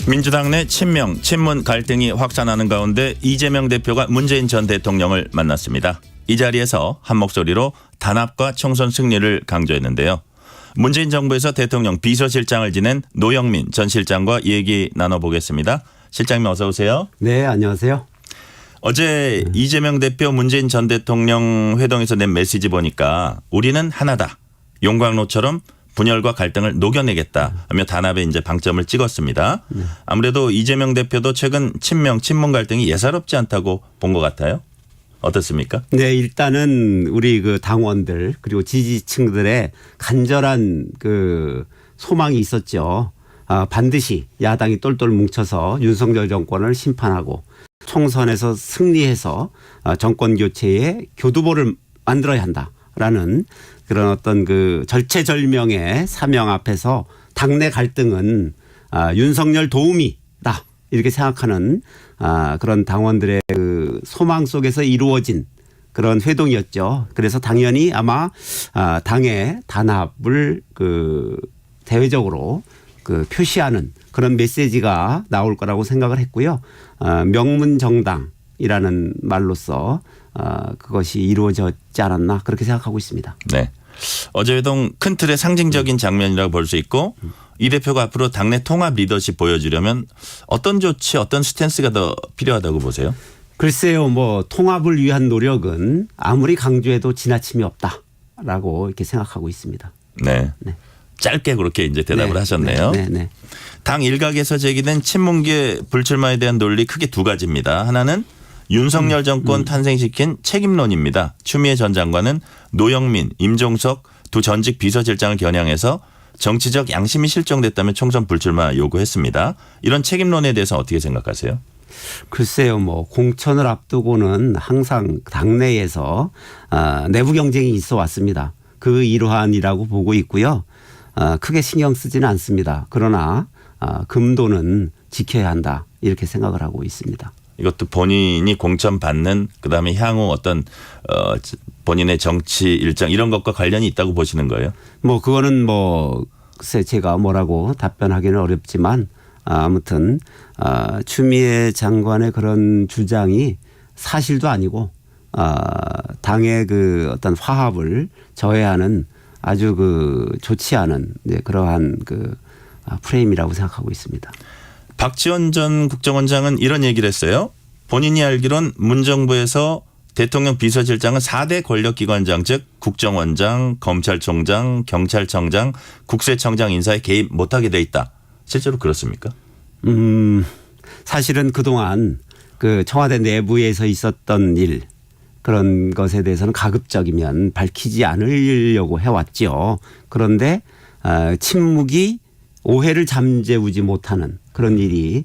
민주당 내 친명, 친문 갈등이 확산하는 가운데 이재명 대표가 문재인 전 대통령을 만났습니다. 이 자리에서 한 목소리로 단합과 총선 승리를 강조했는데요. 문재인 정부에서 대통령 비서실장을 지낸 노영민 전 실장과 얘기 나눠보겠습니다. 실장님 어서 오세요. 네, 안녕하세요. 어제 이재명 대표 문재인 전 대통령 회동에서 낸 메시지 보니까 우리는 하나다. 용광로처럼 분열과 갈등을 녹여내겠다 하며 단합에 이제 방점을 찍었습니다. 아무래도 이재명 대표도 최근 친명, 친문 갈등이 예사롭지 않다고 본 것 같아요. 어떻습니까? 네, 일단은 우리 그 당원들 그리고 지지층들의 간절한 그 소망이 있었죠. 반드시 야당이 똘똘 뭉쳐서 윤석열 정권을 심판하고 총선에서 승리해서 정권 교체의 교두보를 만들어야 한다라는 그런 어떤 그 절체절명의 사명 앞에서 당내 갈등은 윤석열 도우미다 이렇게 생각하는 그런 당원들의 그 소망 속에서 이루어진 그런 회동이었죠. 그래서 당연히 아마 당의 단합을 그 대외적으로 그 표시하는 그런 메시지가 나올 거라고 생각을 했고요. 명문정당이라는 말로써 그것이 이루어졌지 않았나 그렇게 생각하고 있습니다. 네. 어제 회동 큰 틀의 상징적인 장면이라고 볼 수 있고 이 대표가 앞으로 당내 통합 리더십 보여주려면 어떤 조치, 어떤 스탠스가 더 필요하다고 보세요? 글쎄요, 뭐 통합을 위한 노력은 아무리 강조해도 지나침이 없다라고 이렇게 생각하고 있습니다. 네. 네. 짧게 그렇게 이제 대답을 하셨네요. 네. 당 일각에서 제기된 친문계 불출마에 대한 논리 크게 두 가지입니다. 하나는 윤석열 정권 탄생시킨 책임론입니다. 추미애 전 장관은 노영민, 임종석 두 전직 비서실장을 겨냥해서 정치적 양심이 실종됐다면 총선 불출마 요구했습니다. 이런 책임론에 대해서 어떻게 생각하세요? 글쎄요, 뭐 공천을 앞두고는 항상 당내에서 내부 경쟁이 있어 왔습니다. 그 일환이라고 보고 있고요. 크게 신경 쓰지는 않습니다. 그러나 금도는 지켜야 한다 이렇게 생각을 하고 있습니다. 이것도 본인이 공천 받는 그다음에 향후 어떤 본인의 정치 일정 이런 것과 관련이 있다고 보시는 거예요? 뭐 그거는 뭐 글쎄 제가 뭐라고 답변하기는 어렵지만 아무튼 추미애 장관의 그런 주장이 사실도 아니고 당의 그 어떤 화합을 저해하는 아주 그 좋지 않은 그러한 그 프레임이라고 생각하고 있습니다. 박지원 전 국정원장은 이런 얘기를 했어요. 본인이 알기론 문정부에서 대통령 비서실장은 4대 권력기관장 즉 국정원장, 검찰총장, 경찰청장, 국세청장 인사에 개입 못하게 돼 있다. 실제로 그렇습니까? 사실은 그동안 그 청와대 내부에서 있었던 일 그런 것에 대해서는 가급적이면 밝히지 않으려고 해왔죠. 그런데 침묵이 오해를 잠재우지 못하는 그런 일이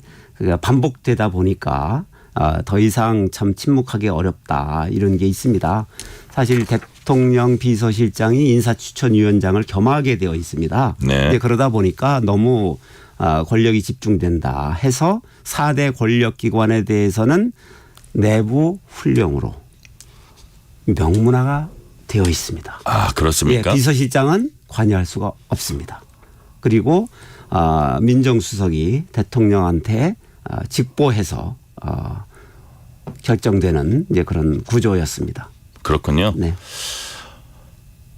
반복되다 보니까 더 이상 참 침묵하기 어렵다 이런 게 있습니다. 사실 대통령 비서실장이 인사추천위원장을 겸하게 되어 있습니다. 네. 그러다 보니까 너무 권력이 집중된다 해서 4대 권력기관에 대해서는 내부 훈령으로 명문화가 되어 있습니다. 아 그렇습니까? 예, 비서실장은 관여할 수가 없습니다. 그리고 민정수석이 대통령한테 직보해서 결정되는 이제 그런 구조였습니다. 그렇군요. 네.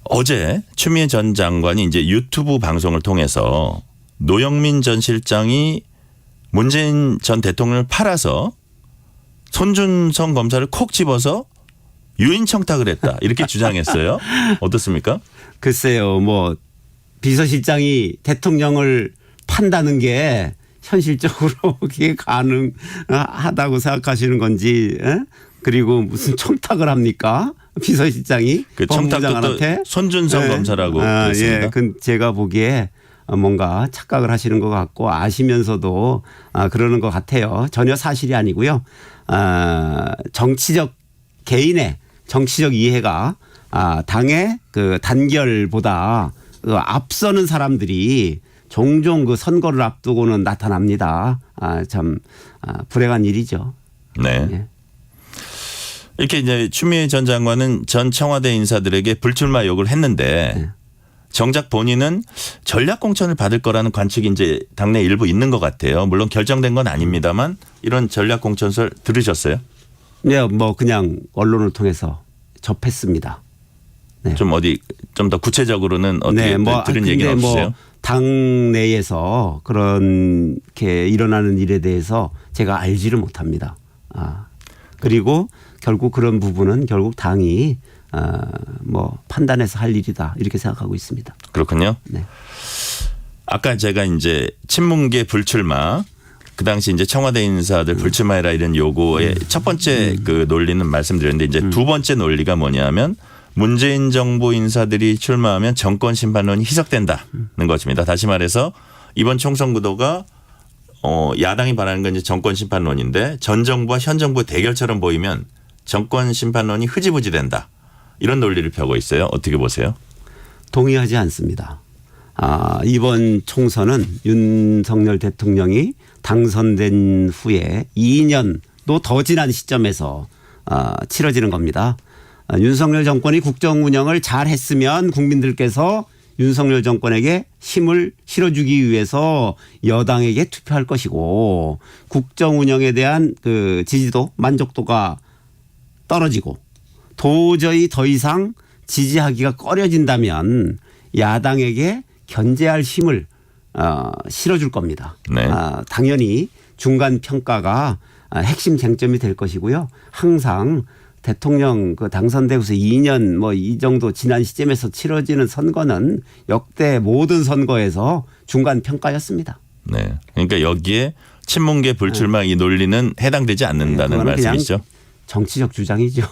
어제 추미애 전 장관이 이제 유튜브 방송을 통해서 노영민 전 실장이 문재인 전 대통령을 팔아서 손준성 검사를 콕 집어서 유인 청탁을 했다 이렇게 주장했어요. 어떻습니까? 글쎄요, 뭐 비서실장이 대통령을 판다는 게 현실적으로 그게 가능하다고 생각하시는 건지, 그리고 무슨 청탁을 합니까? 비서실장이 그 청탁도 손준성 검사라고 그랬습니다. 예, 그 제가 보기에 뭔가 착각을 하시는 것 같고 아시면서도 그러는 것 같아요. 전혀 사실이 아니고요. 정치적 개인의 정치적 이해가 당의 그 단결보다 앞서는 사람들이 종종 그 선거를 앞두고는 나타납니다. 참 불행한 일이죠. 네. 예. 이렇게 이제 추미애 전 장관은 전 청와대 인사들에게 불출마 요구를 했는데 네. 정작 본인은 전략 공천을 받을 거라는 관측이 이제 당내 일부 있는 것 같아요. 물론 결정된 건 아닙니다만 이런 전략 공천설 들으셨어요? 네, 뭐 그냥 언론을 통해서 접했습니다. 네. 좀 어디 좀 더 구체적으로는 어떻게 들은 얘기는 없으세요? 당 내에서 그렇게 일어나는 일에 대해서 제가 알지를 못합니다. 그리고 결국 그런 부분은 결국 당이 뭐 판단해서 할 일이다 이렇게 생각하고 있습니다. 그렇군요. 네. 아까 제가 이제 친문계 불출마 그 당시 이제 청와대 인사들 불출마해라 이런 요구의 첫 번째 그 논리는 말씀드렸는데 이제 두 번째 논리가 뭐냐면 문재인 정부 인사들이 출마하면 정권 심판론이 희석된다는 것입니다. 다시 말해서 이번 총선 구도가 야당이 바라는 건 이제 정권 심판론인데 전 정부와 현 정부의 대결처럼 보이면 정권 심판론이 흐지부지 된다. 이런 논리를 펴고 있어요. 어떻게 보세요? 동의하지 않습니다. 이번 총선은 윤석열 대통령이 당선된 후에 2년도 더 지난 시점에서 치러지는 겁니다. 윤석열 정권이 국정 운영을 잘 했으면 국민들께서 윤석열 정권에게 힘을 실어주기 위해서 여당에게 투표할 것이고 국정 운영에 대한 그 지지도 만족도가 떨어지고 도저히 더 이상 지지하기가 꺼려진다면 야당에게 견제할 힘을 실어줄 겁니다. 네. 당연히 중간 평가가 핵심 쟁점이 될 것이고요. 항상 대통령 그 당선되고서 2년 뭐 이 정도 지난 시점에서 치러지는 선거는 역대 모든 선거에서 중간 평가였습니다. 네. 그러니까 여기에 친문계 불출마 이 논리는 해당되지 않는다는 말씀이시죠? 정치적 주장이죠.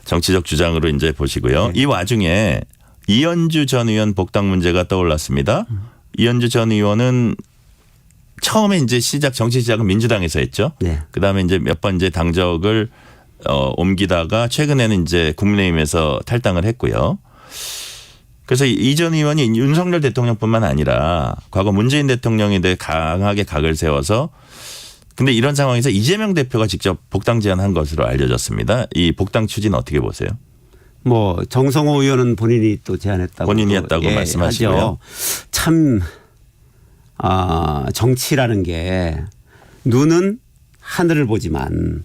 정치적 주장으로 이제 보시고요. 네. 이 와중에 이현주 전 의원 복당 문제가 떠올랐습니다. 이현주 전 의원은 처음에 이제 정치 시작은 민주당에서 했죠. 네. 그다음에 이제 몇 번 이제 당적을 옮기다가 최근에는 이제 국민의힘에서 탈당을 했고요. 그래서 이 전 의원이 윤석열 대통령뿐만 아니라 과거 문재인 대통령에 대해 강하게 각을 세워서 근데 이런 상황에서 이재명 대표가 직접 복당 제안한 것으로 알려졌습니다. 이 복당 추진 어떻게 보세요? 뭐 정성호 의원은 본인이 또 제안했다고 본인이 했다고 말씀하시고요. 하죠. 참 정치라는 게 눈은 하늘을 보지만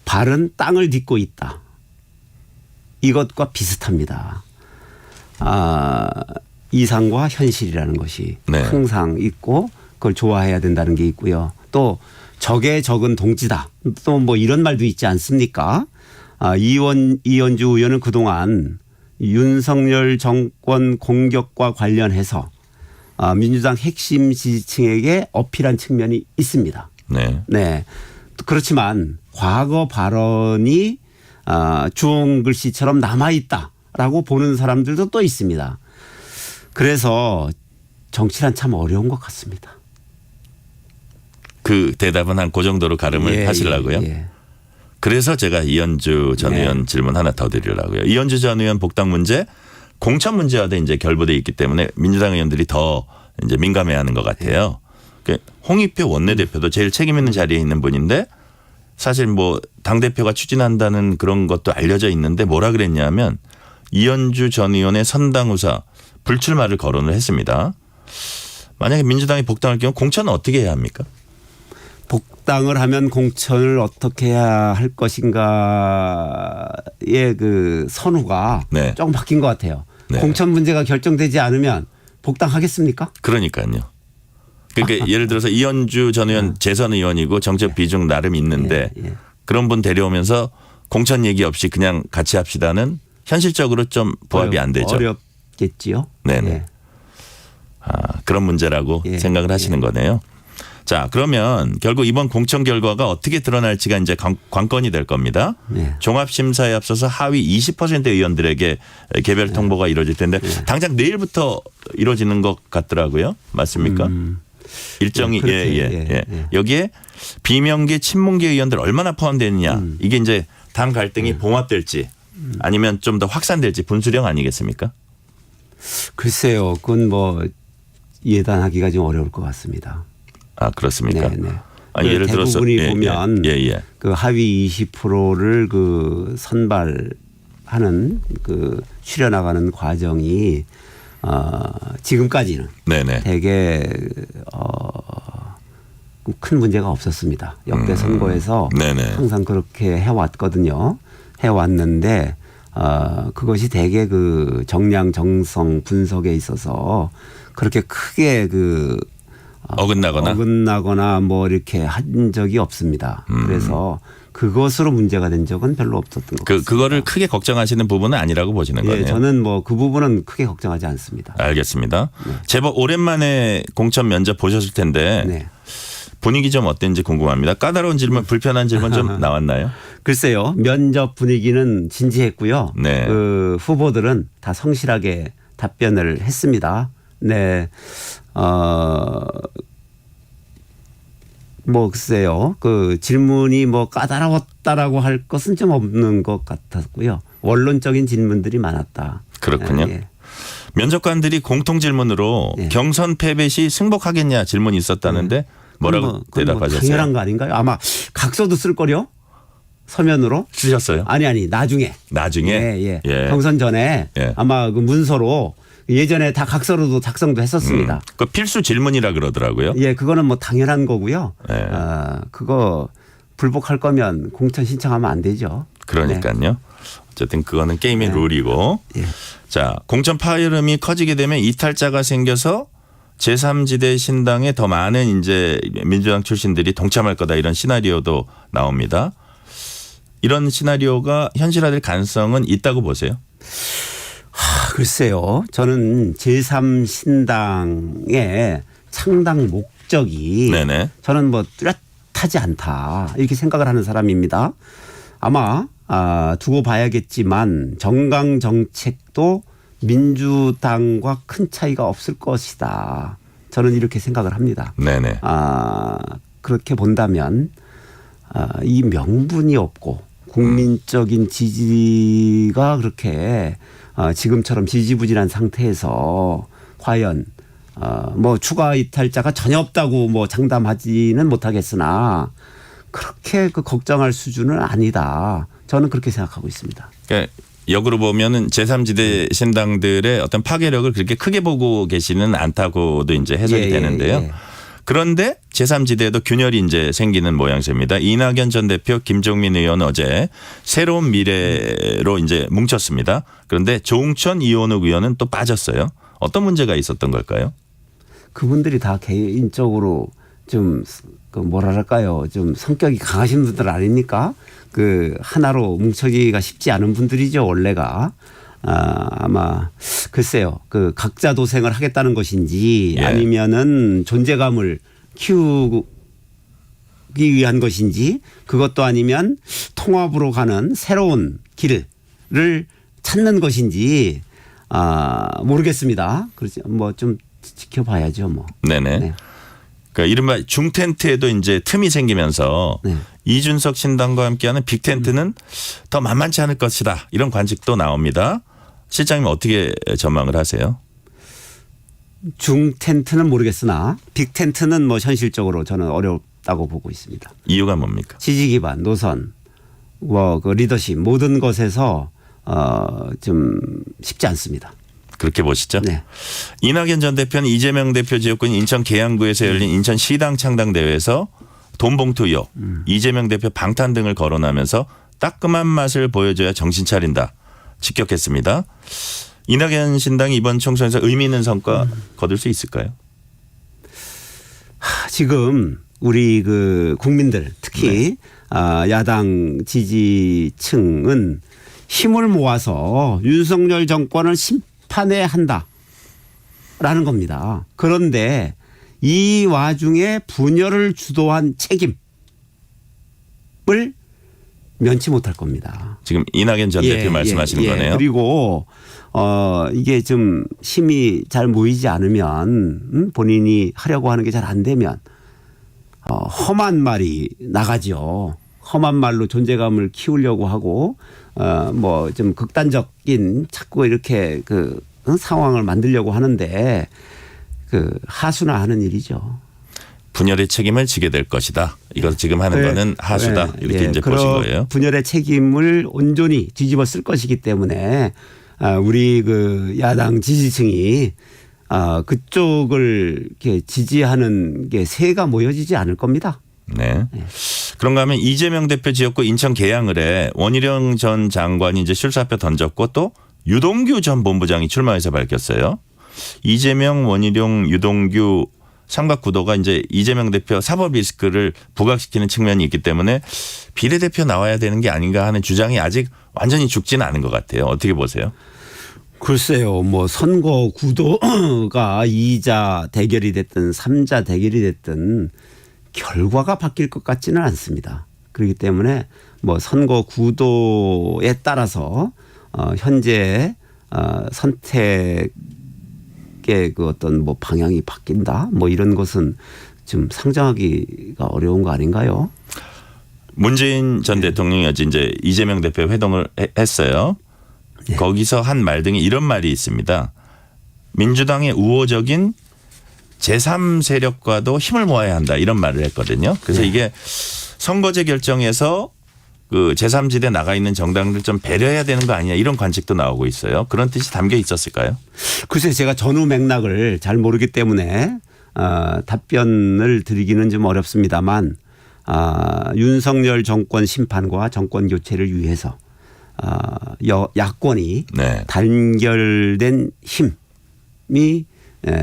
발은 땅을 딛고 있다. 이것과 비슷합니다. 이상과 현실이라는 것이 네. 항상 있고 그걸 좋아해야 된다는 게 있고요. 또 적의 적은 동지다. 또 뭐 이런 말도 있지 않습니까? 이현주 의원은 그동안 윤석열 정권 공격과 관련해서 민주당 핵심 지지층에게 어필한 측면이 있습니다. 네. 네. 그렇지만 과거 발언이 주홍 글씨처럼 남아있다라고 보는 사람들도 또 있습니다. 그래서 정치란 참 어려운 것 같습니다. 그 대답은 한 그 정도로 가름을 하시려고요. 예. 그래서 제가 이현주 전 의원 질문 하나 더 드리려고요. 이현주 전 의원 복당 문제 공천 문제와도 이제 결부돼 있기 때문에 민주당 의원들이 더 이제 민감해하는 것 같아요. 홍익표 원내대표도 제일 책임 있는 자리에 있는 분인데 사실 뭐 당대표가 추진한다는 그런 것도 알려져 있는데 뭐라 그랬냐면 이현주 전 의원의 선당후사 불출마를 거론을 했습니다. 만약에 민주당이 복당할 경우 공천은 어떻게 해야 합니까? 복당을 하면 공천을 어떻게 해야 할 것인가의 그 선후가 네. 조금 바뀐 것 같아요. 네. 공천 문제가 결정되지 않으면 복당하겠습니까? 그러니까요. 그러니까 예를 들어서 이현주 전 의원 재선 의원이고 정책 비중 나름 있는데 그런 분 데려오면서 공천 얘기 없이 그냥 같이 합시다는 현실적으로 좀 부합이 안 되죠. 어렵겠지요. 네네. 예. 그런 문제라고 생각을 하시는 거네요. 자, 그러면 결국 이번 공천 결과가 어떻게 드러날지가 이제 관건이 될 겁니다. 네. 종합심사에 앞서서 하위 20% 의원들에게 개별 통보가 이루어질 텐데 당장 내일부터 이루어지는 것 같더라고요. 맞습니까? 일정이 예. 여기에 비명계 친문계 의원들 얼마나 포함되느냐 이게 이제 당 갈등이 봉합될지 아니면 좀 더 확산될지 분수령 아니겠습니까? 글쎄요. 그건 뭐 예단하기가 좀 어려울 것 같습니다. 아 그렇습니까? 네. 아니, 예를 들어서 대부분이 보면 예. 그 하위 20%를 그 선발하는 하는 추려나가는 과정이 지금까지는 네네. 되게 큰 문제가 없었습니다. 역대 선거에서 네네. 항상 그렇게 해왔거든요. 해왔는데 그것이 되게 정량 정성 분석에 있어서 그렇게 크게 어긋나거나 뭐 이렇게 한 적이 없습니다. 그래서 그것으로 문제가 된 적은 별로 없었던 것 같습니다. 그거를 크게 걱정하시는 부분은 아니라고 보시는 거네요. 저는 뭐 그 부분은 크게 걱정하지 않습니다. 알겠습니다. 네. 제법 오랜만에 공천 면접 보셨을 텐데 네. 분위기 좀 어땠는지 궁금합니다. 까다로운 질문, 불편한 질문 좀 나왔나요? 글쎄요. 면접 분위기는 진지했고요. 네. 후보들은 다 성실하게 답변을 했습니다. 네. 뭐 글쎄요. 질문이 뭐 까다로웠다라고 할 것은 좀 없는 것 같았고요. 원론적인 질문들이 많았다. 그렇군요. 예. 면접관들이 공통 질문으로 예. 경선 패배 시 승복하겠냐 질문이 있었다는데 뭐라고 그건 대답하셨어요? 당연한 거 아닌가요? 아마 각서도 쓸 거요? 서면으로? 쓰셨어요? 아니 나중에. 나중에? 예. 예. 경선 전에 예. 아마 문서로 예전에 다 각서로도 작성도 했었습니다. 그 필수 질문이라 그러더라고요. 예, 그거는 뭐 당연한 거고요. 예. 그거 불복할 거면 공천 신청하면 안 되죠. 그러니까요. 어쨌든 그거는 게임의 네. 룰이고. 예. 자, 공천 파열음이 커지게 되면 이탈자가 생겨서 제3지대 신당에 더 많은 이제 민주당 출신들이 동참할 거다 이런 시나리오도 나옵니다. 이런 시나리오가 현실화될 가능성은 있다고 보세요? 글쎄요. 저는 제3신당의 창당 목적이 네네. 저는 뭐 뚜렷하지 않다 이렇게 생각을 하는 사람입니다. 아마 두고 봐야겠지만 정강 정책도 민주당과 큰 차이가 없을 것이다. 저는 이렇게 생각을 합니다. 네네. 그렇게 본다면 이 명분이 없고 국민적인 지지가 그렇게 지금처럼 지지부진한 상태에서 과연 뭐 추가 이탈자가 전혀 없다고 뭐 장담하지는 못하겠으나 그렇게 걱정할 수준은 아니다. 저는 그렇게 생각하고 있습니다. 그러니까 역으로 보면은 제3지대 신당들의 어떤 파괴력을 그렇게 크게 보고 계시는 않다고도 이제 해석이 되는데요. 예. 그런데 제3지대에도 균열이 이제 생기는 모양새입니다. 이낙연 전 대표, 김종민 의원 어제 새로운 미래로 이제 뭉쳤습니다. 그런데 조응천, 이원욱 의원은 또 빠졌어요. 어떤 문제가 있었던 걸까요? 그분들이 다 개인적으로 좀 뭐랄까요, 좀 성격이 강하신 분들 아닙니까? 하나로 뭉쳐지기가 쉽지 않은 분들이죠, 원래가. 아마 글쎄요, 각자 도생을 하겠다는 것인지 예. 아니면은 존재감을 키우기 위한 것인지 그것도 아니면 통합으로 가는 새로운 길을 찾는 것인지 모르겠습니다. 그렇지 뭐 좀 지켜봐야죠, 뭐. 네네. 네. 그러니까 이른바 중텐트에도 이제 틈이 생기면서 네. 이준석 신당과 함께하는 빅텐트는 더 만만치 않을 것이다. 이런 관측도 나옵니다. 실장님 어떻게 전망을 하세요? 중텐트는 모르겠으나 빅텐트는 뭐 현실적으로 저는 어렵다고 보고 있습니다. 이유가 뭡니까? 지지 기반, 노선, 리더십 모든 것에서 좀 쉽지 않습니다. 그렇게 보시죠. 네. 이낙연 전 대표는 이재명 대표 지역구인 인천 계양구에서 열린 인천 시당 창당 대회에서 돈봉투 의혹, 이재명 대표 방탄 등을 거론하면서 따끔한 맛을 보여줘야 정신 차린다. 직격했습니다. 이낙연 신당이 이번 총선에서 의미 있는 성과 거둘 수 있을까요? 지금 우리 국민들 특히 야당 지지층은 힘을 모아서 윤석열 정권을 심판해야 한다라는 겁니다. 그런데 이 와중에 분열을 주도한 책임을 면치 못할 겁니다. 지금 이낙연 전 대표 말씀하시는 거네요. 그리고 이게 좀 힘이 잘 모이지 않으면 본인이 하려고 하는 게 잘 안 되면 험한 말이 나가죠. 험한 말로 존재감을 키우려고 하고 뭐 좀 극단적인 자꾸 이렇게 상황을 만들려고 하는데 하수나 하는 일이죠. 분열의 책임을 지게 될 것이다. 이거 지금 하는 거는 하수다. 이렇게 이제 보신 거예요. 분열의 책임을 온전히 뒤집어 쓸 것이기 때문에 우리 그 야당 지지층이 그쪽을 이렇게 지지하는 게 새가 모여지지 않을 겁니다. 네. 그런가 하면 이재명 대표 지역구 인천 계양을에 원희룡 전 장관이 이제 출사표 던졌고 또 유동규 전 본부장이 출마해서 밝혔어요. 이재명, 원희룡, 유동규 삼각구도가 이제 이재명 대표 사법 리스크를 부각시키는 측면이 있기 때문에 비례대표 나와야 되는 게 아닌가 하는 주장이 아직 완전히 죽지는 않은 것 같아요. 어떻게 보세요? 글쎄요, 뭐 선거 구도가 2자 대결이 됐든 3자 대결이 됐든 결과가 바뀔 것 같지는 않습니다. 그렇기 때문에 뭐 선거 구도에 따라서 현재 선택의 그 어떤 뭐 방향이 바뀐다 뭐 이런 것은 좀 상정하기가 어려운 거 아닌가요? 문재인 전 대통령이 어제 이제 이재명 대표 회동을 했어요. 네. 거기서 한 말 등에 이런 말이 있습니다. 민주당의 우호적인 제3세력과도 힘을 모아야 한다 이런 말을 했거든요. 그래서 네. 이게 선거제 결정에서 그 제3지대 나가 있는 정당들 좀 배려해야 되는 거 아니냐 이런 관측도 나오고 있어요. 그런 뜻이 담겨 있었을까요? 글쎄 제가 전후 맥락을 잘 모르기 때문에 답변을 드리기는 좀 어렵습니다만 윤석열 정권 심판과 정권 교체를 위해서 야권이 네. 단결된 힘이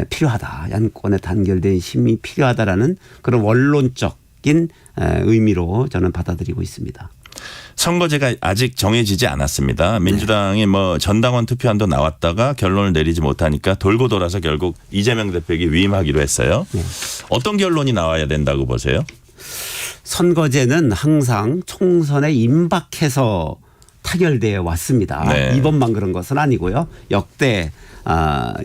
필요하다. 야권의 단결된 힘이 필요하다라는 그런 원론적인 의미로 저는 받아들이고 있습니다. 선거제가 아직 정해지지 않았습니다. 민주당이 뭐 전당원 투표안도 나왔다가 결론을 내리지 못하니까 돌고 돌아서 결국 이재명 대표에게 위임하기로 했어요. 네. 어떤 결론이 나와야 된다고 보세요? 선거제는 항상 총선에 임박해서 타결되어 왔습니다. 네. 이번만 그런 것은 아니고요. 역대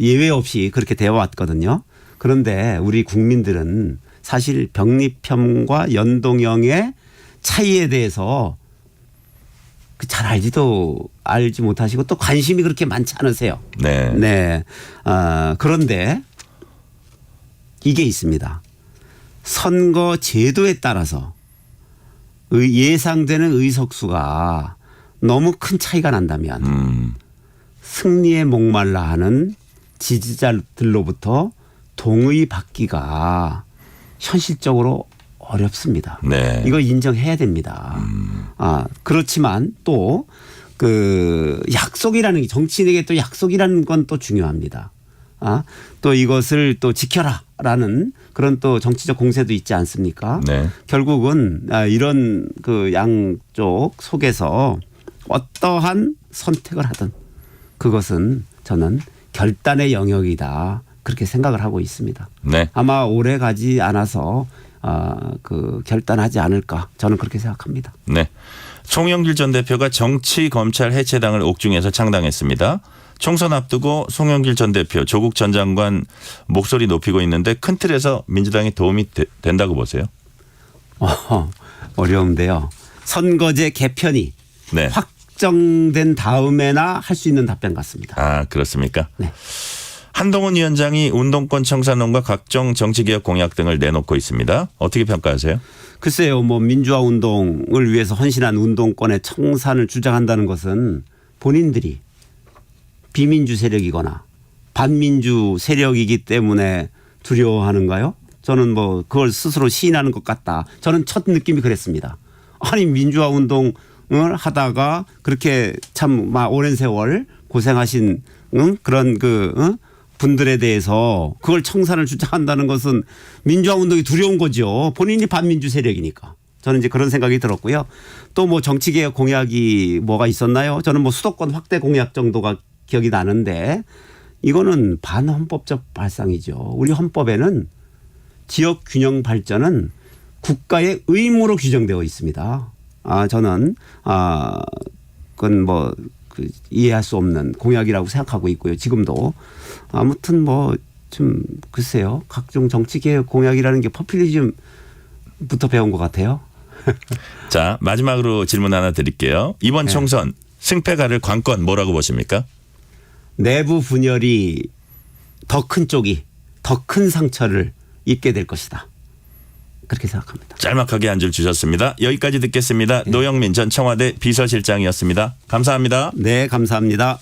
예외 없이 그렇게 되어 왔거든요. 그런데 우리 국민들은 사실 병립형과 연동형의 차이에 대해서 잘 알지 못하시고 또 관심이 그렇게 많지 않으세요. 네. 네. 그런데 이게 있습니다. 선거 제도에 따라서 예상되는 의석수가 너무 큰 차이가 난다면 승리에 목말라 하는 지지자들로부터 동의 받기가 현실적으로 어렵습니다. 네. 이거 인정해야 됩니다. 그렇지만 또 그 약속이라는 게 정치인에게 또 약속이라는 건 또 중요합니다. 또 이것을 또 지켜라라는 그런 또 정치적 공세도 있지 않습니까? 네. 결국은 이런 그 양쪽 속에서 어떠한 선택을 하든 그것은 저는 결단의 영역이다. 그렇게 생각을 하고 있습니다. 네. 아마 오래 가지 않아서 그 결단하지 않을까 저는 그렇게 생각합니다. 네. 송영길 전 대표가 정치검찰해체당을 옥중에서 창당했습니다. 총선 앞두고 송영길 전 대표, 조국 전 장관 목소리 높이고 있는데 큰 틀에서 민주당에 도움이 된다고 보세요? 어려운데요. 선거제 개편이 네. 확정된 다음에나 할 수 있는 답변 같습니다. 그렇습니까? 네. 한동훈 위원장이 운동권 청산론과 각종 정치개혁 공약 등을 내놓고 있습니다. 어떻게 평가하세요? 글쎄요. 뭐 민주화 운동을 위해서 헌신한 운동권의 청산을 주장한다는 것은 본인들이 비민주 세력이거나 반민주 세력이기 때문에 두려워하는가요? 저는 뭐 그걸 스스로 시인하는 것 같다. 저는 첫 느낌이 그랬습니다. 아니 민주화 운동을 하다가 그렇게 참 오랜 세월 고생하신 그런 분들에 대해서 그걸 청산을 주장한다는 것은 민주화 운동이 두려운 거죠. 본인이 반민주 세력이니까. 저는 이제 그런 생각이 들었고요. 또 뭐 정치개혁 공약이 뭐가 있었나요? 저는 뭐 수도권 확대 공약 정도가 기억이 나는데 이거는 반헌법적 발상이죠. 우리 헌법에는 지역 균형 발전은 국가의 의무로 규정되어 있습니다. 저는 그건 뭐 이해할 수 없는 공약이라고 생각하고 있고요. 지금도 아무튼 뭐 좀 글쎄요. 각종 정치개혁 공약이라는 게 포퓰리즘부터 배운 것 같아요. 자, 마지막으로 질문 하나 드릴게요. 이번 총선 승패가를 관건 뭐라고 보십니까? 내부 분열이 더 큰 쪽이 더 큰 상처를 입게 될 것이다. 그렇게 생각합니다. 짤막하게 한 줄 주셨습니다. 여기까지 듣겠습니다. 노영민 전 청와대 비서실장이었습니다. 감사합니다. 네, 감사합니다.